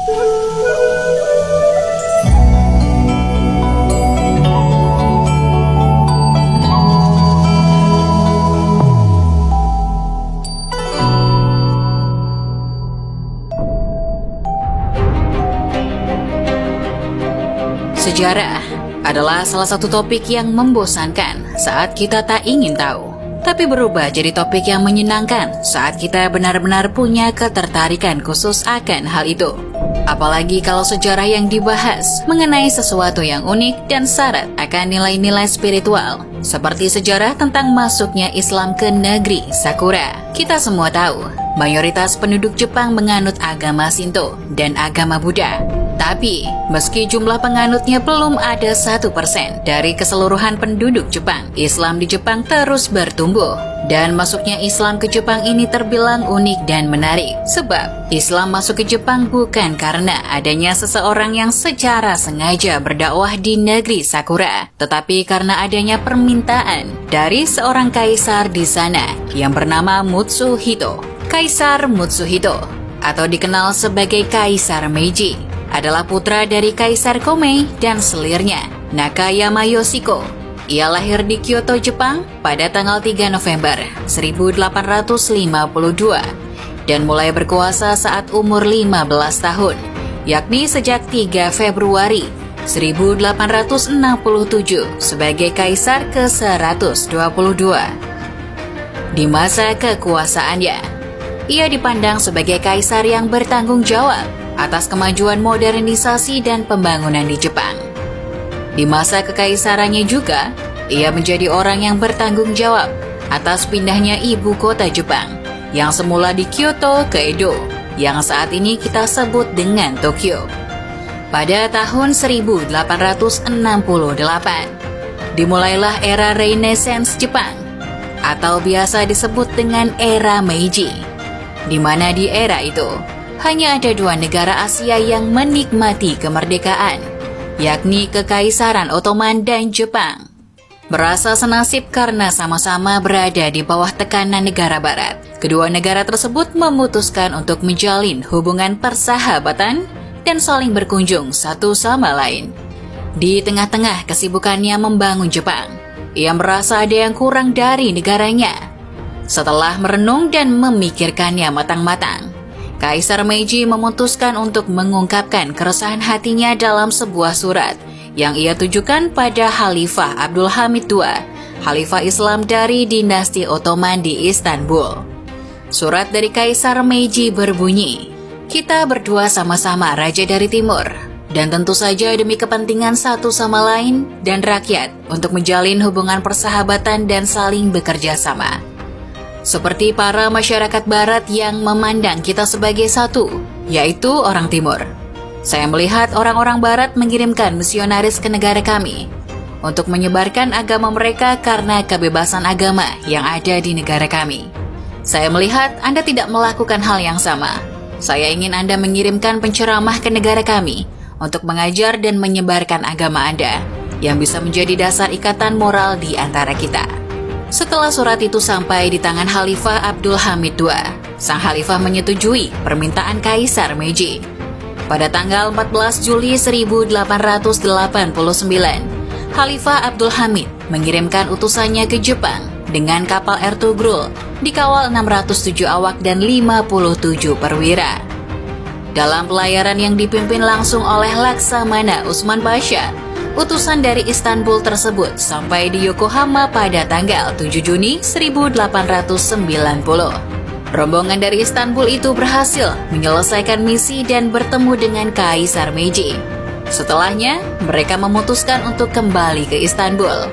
Sejarah adalah salah satu topik yang membosankan saat kita tak ingin tahu, tapi berubah jadi topik yang menyenangkan saat kita benar-benar punya ketertarikan khusus akan hal itu. Apalagi kalau sejarah yang dibahas mengenai sesuatu yang unik dan syarat akan nilai-nilai spiritual, seperti sejarah tentang masuknya Islam ke negeri Sakura. Kita semua tahu, mayoritas penduduk Jepang menganut agama Shinto dan agama Buddha. Tapi, meski jumlah penganutnya belum ada 1% dari keseluruhan penduduk Jepang, Islam di Jepang terus bertumbuh. Dan masuknya Islam ke Jepang ini terbilang unik dan menarik. Sebab, Islam masuk ke Jepang bukan karena adanya seseorang yang secara sengaja berdakwah di negeri Sakura, tetapi karena adanya permintaan dari seorang kaisar di sana yang bernama Mutsuhito. Kaisar Mutsuhito, atau dikenal sebagai Kaisar Meiji, adalah putra dari Kaisar Komei dan selirnya, Nakayama Yoshiko. Ia lahir di Kyoto, Jepang pada tanggal 3 November 1852 dan mulai berkuasa saat umur 15 tahun, yakni sejak 3 Februari 1867 sebagai Kaisar ke-122. Di masa kekuasaannya, ia dipandang sebagai kaisar yang bertanggung jawab atas kemajuan modernisasi dan pembangunan di Jepang. Di masa kekaisarannya juga, ia menjadi orang yang bertanggung jawab atas pindahnya ibu kota Jepang yang semula di Kyoto ke Edo, yang saat ini kita sebut dengan Tokyo. Pada tahun 1868, dimulailah era Renaissance Jepang, atau biasa disebut dengan era Meiji, di mana di era itu hanya ada 2 negara Asia yang menikmati kemerdekaan, yakni Kekaisaran Ottoman dan Jepang. Merasa senasib karena sama-sama berada di bawah tekanan negara barat, kedua negara tersebut memutuskan untuk menjalin hubungan persahabatan dan saling berkunjung satu sama lain. Di tengah-tengah kesibukannya membangun Jepang, ia merasa ada yang kurang dari negaranya. Setelah merenung dan memikirkannya matang-matang, Kaisar Meiji memutuskan untuk mengungkapkan keresahan hatinya dalam sebuah surat yang ia tujukan pada Khalifah Abdul Hamid II, Khalifah Islam dari dinasti Ottoman di Istanbul. Surat dari Kaisar Meiji berbunyi, "Kita berdua sama-sama raja dari timur, dan tentu saja demi kepentingan satu sama lain dan rakyat untuk menjalin hubungan persahabatan dan saling bekerja sama. Seperti para masyarakat barat yang memandang kita sebagai satu, yaitu orang timur. Saya melihat orang-orang barat mengirimkan misionaris ke negara kami untuk menyebarkan agama mereka karena kebebasan agama yang ada di negara kami. Saya melihat Anda tidak melakukan hal yang sama. Saya ingin Anda mengirimkan penceramah ke negara kami untuk mengajar dan menyebarkan agama Anda yang bisa menjadi dasar ikatan moral di antara kita." Setelah surat itu sampai di tangan Khalifah Abdul Hamid II, sang Khalifah menyetujui permintaan Kaisar Meiji. Pada tanggal 14 Juli 1889, Khalifah Abdul Hamid mengirimkan utusannya ke Jepang dengan kapal Ertugrul dikawal 607 awak dan 57 perwira. Dalam pelayaran yang dipimpin langsung oleh Laksamana Usman Pasha, utusan dari Istanbul tersebut sampai di Yokohama pada tanggal 7 Juni 1890. Rombongan dari Istanbul itu berhasil menyelesaikan misi dan bertemu dengan Kaisar Meiji. Setelahnya, mereka memutuskan untuk kembali ke Istanbul.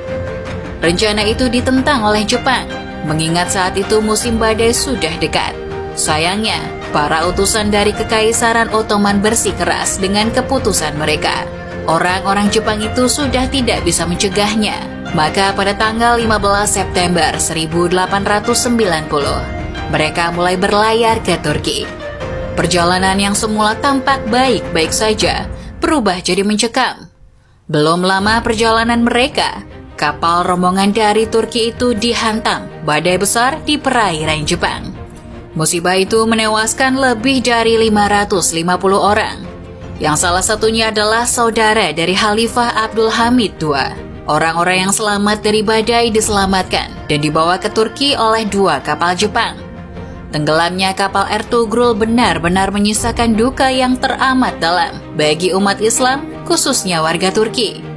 Rencana itu ditentang oleh Jepang, mengingat saat itu musim badai sudah dekat. Sayangnya, para utusan dari Kekaisaran Ottoman bersikeras dengan keputusan mereka. Orang-orang Jepang itu sudah tidak bisa mencegahnya. Maka pada tanggal 15 September 1890, mereka mulai berlayar ke Turki. Perjalanan yang semula tampak baik-baik saja berubah jadi mencekam. Belum lama perjalanan mereka, kapal rombongan dari Turki itu dihantam badai besar di perairan Jepang. Musibah itu menewaskan lebih dari 550 orang yang salah satunya adalah saudara dari Khalifah Abdul Hamid II. Orang-orang yang selamat dari badai diselamatkan dan dibawa ke Turki oleh 2 kapal Jepang. Tenggelamnya kapal Ertugrul benar-benar menyisakan duka yang teramat dalam bagi umat Islam, khususnya warga Turki.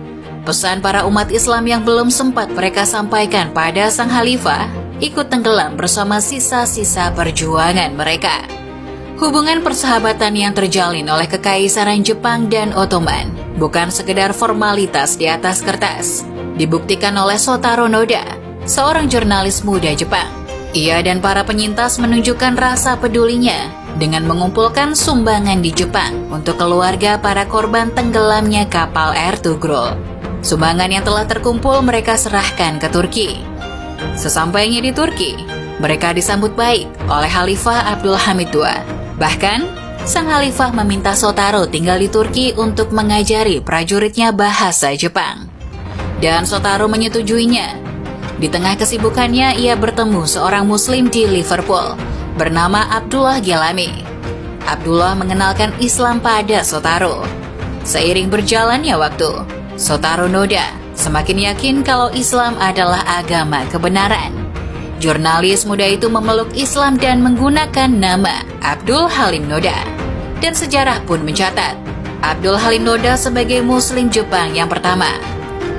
Pesan para umat Islam yang belum sempat mereka sampaikan pada sang Khalifah ikut tenggelam bersama sisa-sisa perjuangan mereka. Hubungan persahabatan yang terjalin oleh Kekaisaran Jepang dan Ottoman bukan sekedar formalitas di atas kertas. Dibuktikan oleh Shotaro Noda, seorang jurnalis muda Jepang. Ia dan para penyintas menunjukkan rasa pedulinya dengan mengumpulkan sumbangan di Jepang untuk keluarga para korban tenggelamnya kapal Ertugrul. Sumbangan yang telah terkumpul mereka serahkan ke Turki. Sesampainya di Turki, mereka disambut baik oleh Khalifah Abdul Hamid II. Bahkan, sang Khalifah meminta Shotaro tinggal di Turki untuk mengajari prajuritnya bahasa Jepang. Dan Shotaro menyetujuinya. Di tengah kesibukannya, ia bertemu seorang Muslim di Liverpool bernama Abdullah Gelami. Abdullah mengenalkan Islam pada Shotaro. Seiring berjalannya waktu, Shotaro Noda semakin yakin kalau Islam adalah agama kebenaran. Jurnalis muda itu memeluk Islam dan menggunakan nama Abdul Halim Noda. Dan sejarah pun mencatat Abdul Halim Noda sebagai Muslim Jepang yang pertama.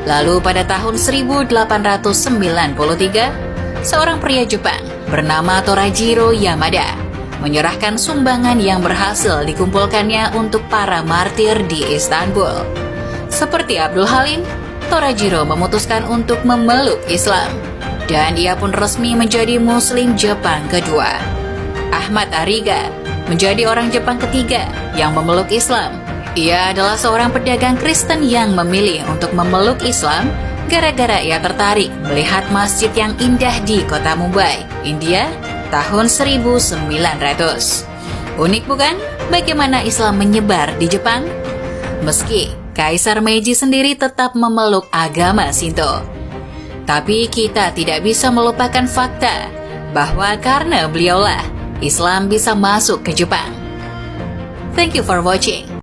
Lalu pada tahun 1893, seorang pria Jepang bernama Torajiro Yamada menyerahkan sumbangan yang berhasil dikumpulkannya untuk para martir di Istanbul. Seperti Abdul Halim, Torajiro memutuskan untuk memeluk Islam. Dan ia pun resmi menjadi Muslim Jepang kedua. Ahmad Ariga menjadi orang Jepang ketiga yang memeluk Islam. Ia adalah seorang pedagang Kristen yang memilih untuk memeluk Islam gara-gara ia tertarik melihat masjid yang indah di kota Mumbai, India, tahun 1900. Unik bukan bagaimana Islam menyebar di Jepang? Meski Kaisar Meiji sendiri tetap memeluk agama Shinto. Tapi kita tidak bisa melupakan fakta bahwa karena beliaulah Islam bisa masuk ke Jepang. Thank you for watching.